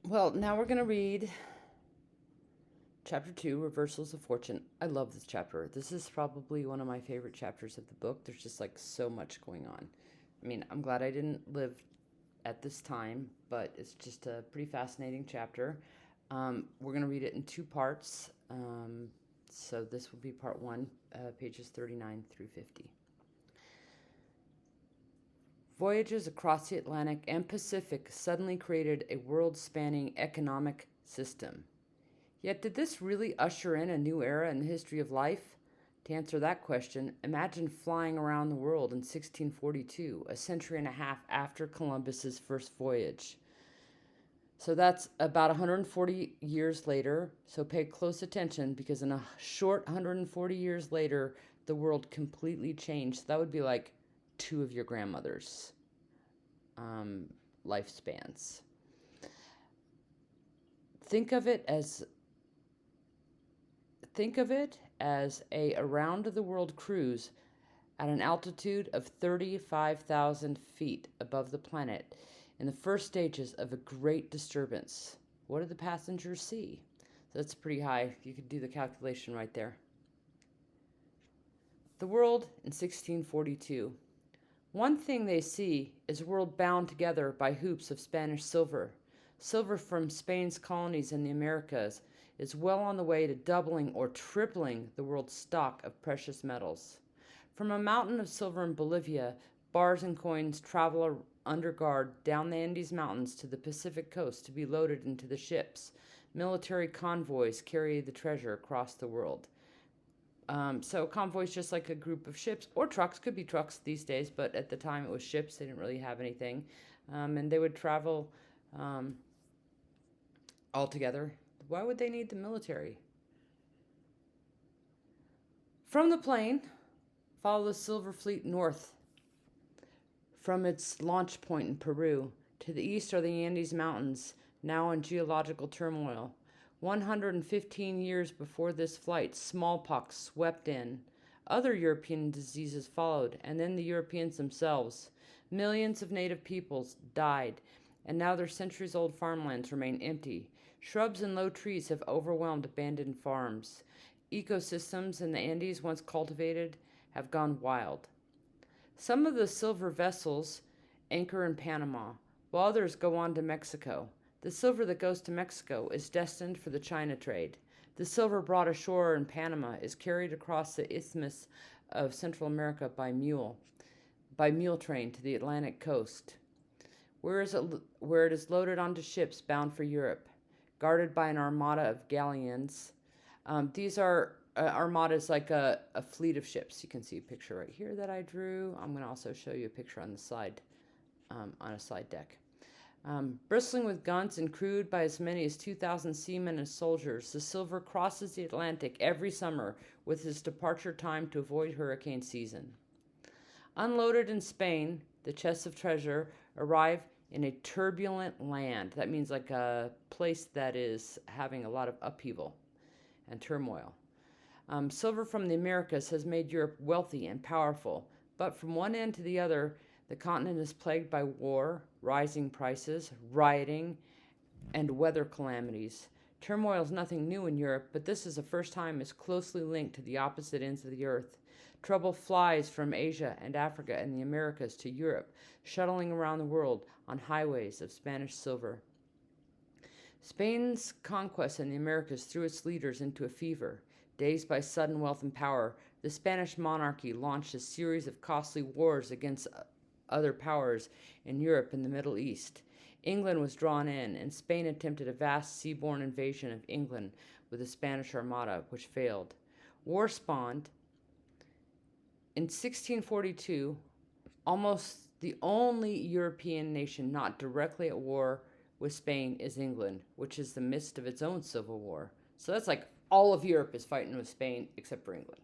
Well, now we're going to read Chapter 2, Reversals of Fortune. I love this chapter. This is probably one of my favorite chapters of the book. There's just like so much going on. I mean, I'm glad I didn't live at this time, but it's just a pretty fascinating chapter. We're going to read it in two parts. So this will be part one, pages 39 through 50. Voyages across the Atlantic and Pacific suddenly created a world-spanning economic system. Yet did this really usher in a new era in the history of life? To answer that question, imagine flying around the world in 1642, a century and a half after Columbus's first voyage. So that's about 140 years later. So pay close attention because in a short 140 years later, the world completely changed. That would be like two of your grandmothers' lifespans. Think of it as a around the world cruise at an altitude of 35,000 feet above the planet in the first stages of a great disturbance. What did the passengers see? That's pretty high. You could do the calculation right there. The world in 1642. One thing they see is a world bound together by hoops of Spanish silver. Silver from Spain's colonies in the Americas is well on the way to doubling or tripling the world's stock of precious metals. From a mountain of silver in Bolivia, bars and coins travel under guard down the Andes Mountains to the Pacific coast to be loaded into the ships. Military convoys carry the treasure across the world. So convoys just like a group of ships or trucks, could be trucks these days, but at the time it was ships. They didn't really have anything. And they would travel all together. Why would they need the military? From the plain, follow the Silver Fleet north from its launch point in Peru. To the east are the Andes Mountains, now in geological turmoil. 115 years before this flight, smallpox swept in. Other European diseases followed, and then the Europeans themselves. Millions of native peoples died, and now their centuries-old farmlands remain empty. Shrubs and low trees have overwhelmed abandoned farms. Ecosystems in the Andes, once cultivated, have gone wild. Some of the silver vessels anchor in Panama, while others go on to Mexico. The silver that goes to Mexico is destined for the China trade. The silver brought ashore in Panama is carried across the isthmus of Central America by mule train to the Atlantic coast, where it is loaded onto ships bound for Europe, guarded by an armada of galleons. These are armadas like a fleet of ships. You can see a picture right here that I drew. I'm going to also show you a picture on the slide, on a slide deck. Bristling with guns and crewed by as many as 2,000 seamen and soldiers, the Silver crosses the Atlantic every summer with its departure time to avoid hurricane season. Unloaded in Spain, the chests of treasure arrive in a turbulent land. That means like a place that is having a lot of upheaval and turmoil. Silver from the Americas has made Europe wealthy and powerful, but from one end to the other, the continent is plagued by war, rising prices, rioting, and weather calamities. Turmoil is nothing new in Europe, but this is the first time it's closely linked to the opposite ends of the earth. Trouble flies from Asia and Africa and the Americas to Europe, shuttling around the world on highways of Spanish silver. Spain's conquest in the Americas threw its leaders into a fever. Dazed by sudden wealth and power, the Spanish monarchy launched a series of costly wars against other powers in Europe and the Middle East. England was drawn in, and Spain attempted a vast seaborne invasion of England with the Spanish Armada, which failed. War spawned. In 1642, almost the only European nation not directly at war with Spain is England, which is in the midst of its own civil war. So that's like all of Europe is fighting with Spain except for England.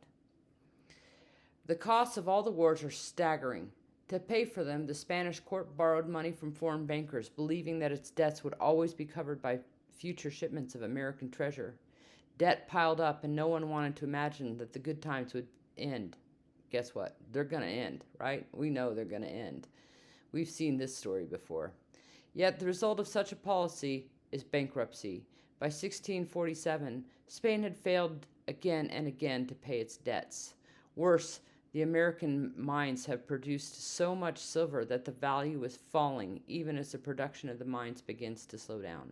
The costs of all the wars are staggering. To pay for them, the Spanish court borrowed money from foreign bankers, believing that its debts would always be covered by future shipments of American treasure. Debt piled up, and no one wanted to imagine that the good times would end. Guess what? They're going to end, right? We know they're going to end. We've seen this story before. Yet the result of such a policy is bankruptcy. By 1647, Spain had failed again and again to pay its debts. Worse, the American mines have produced so much silver that the value is falling even as the production of the mines begins to slow down.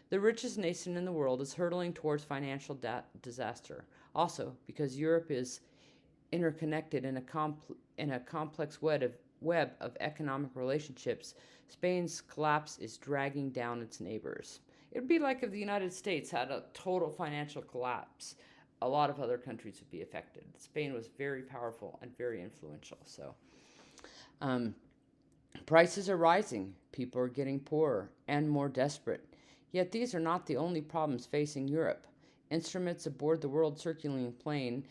The richest nation in the world is hurtling towards financial disaster. Also, because Europe is interconnected in a complex web of economic relationships, Spain's collapse is dragging down its neighbors. It would be like if the United States had a total financial collapse. A lot of other countries would be affected. Spain was very powerful and very influential. So, prices are rising. People are getting poorer and more desperate. Yet these are not the only problems facing Europe. Instruments aboard the World Circulating Plane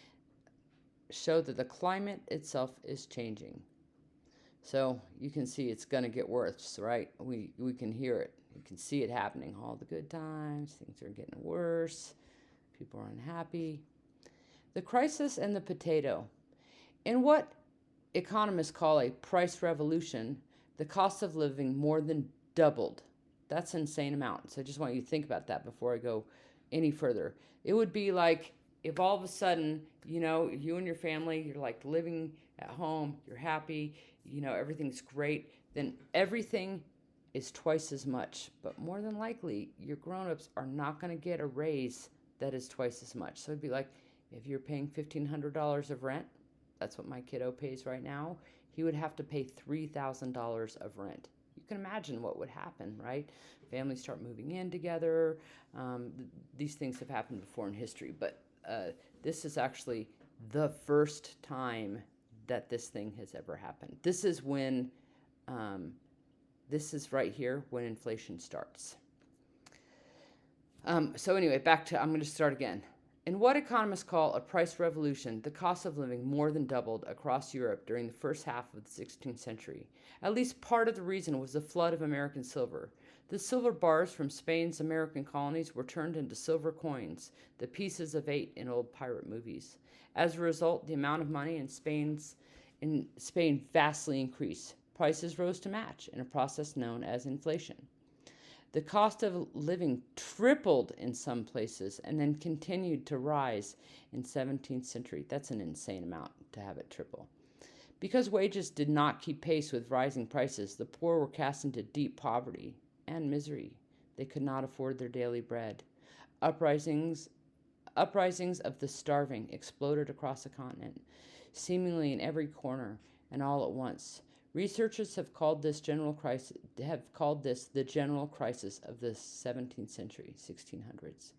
show that the climate itself is changing. So you can see it's going to get worse, right? We can hear it. You can see it happening. All the good times, things are getting worse. People are unhappy. The crisis and the potato. In what economists call a price revolution, the cost of living more than doubled. That's an insane amount. So I just want you to think about that before I go any further. It would be like if all of a sudden, you and your family, you're like living at home, you're happy, everything's great, then everything is twice as much. But more than likely, your grown-ups are not going to get a raise that is twice as much. So it'd be like if you're paying $1,500 of rent, that's what my kiddo pays right now, he would have to pay $3,000 of rent. You can imagine what would happen, right? Families start moving in together. These things have happened before in history, but this is actually the first time that this thing has ever happened. This is when, this is right here when inflation starts. So anyway, I'm going to start again. In what economists call a price revolution, the cost of living more than doubled across Europe during the first half of the 16th century. At least part of the reason was the flood of American silver. The silver bars from Spain's American colonies were turned into silver coins, the pieces of 8 in old pirate movies. As a result, the amount of money in Spain vastly increased. Prices rose to match in a process known as inflation. The cost of living tripled in some places and then continued to rise in 17th century. That's an insane amount to have it triple. Because wages did not keep pace with rising prices, the poor were cast into deep poverty and misery. They could not afford their daily bread. Uprisings of the starving exploded across the continent, seemingly in every corner and all at once. Researchers have called this the general crisis of the 17th century, 1600s.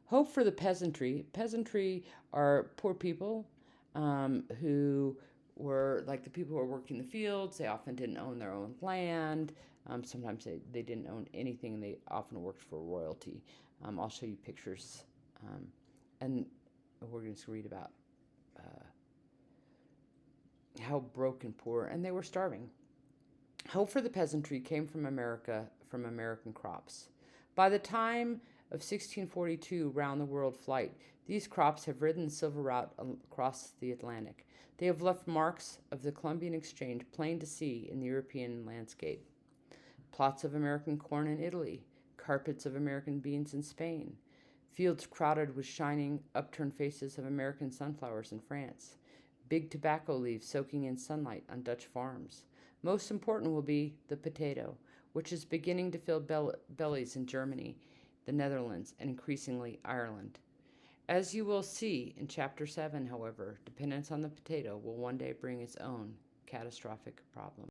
Hope for the peasantry. Peasantry are poor people who were like the people who were working the fields. They often didn't own their own land. Sometimes they didn't own anything, and they often worked for royalty. I'll show you pictures, and we're going to read about how broke and poor, and they were starving. Hope for the peasantry came from American crops. By the time of 1642 round-the-world flight, these crops have ridden the silver route across the Atlantic. They have left marks of the Columbian Exchange plain to see in the European landscape. Plots of American corn in Italy, carpets of American beans in Spain, fields crowded with shining, upturned faces of American sunflowers in France, big tobacco leaves soaking in sunlight on Dutch farms. Most important will be the potato, which is beginning to fill bellies in Germany, the Netherlands, and increasingly Ireland. As you will see in Chapter 7, however, dependence on the potato will one day bring its own catastrophic problem.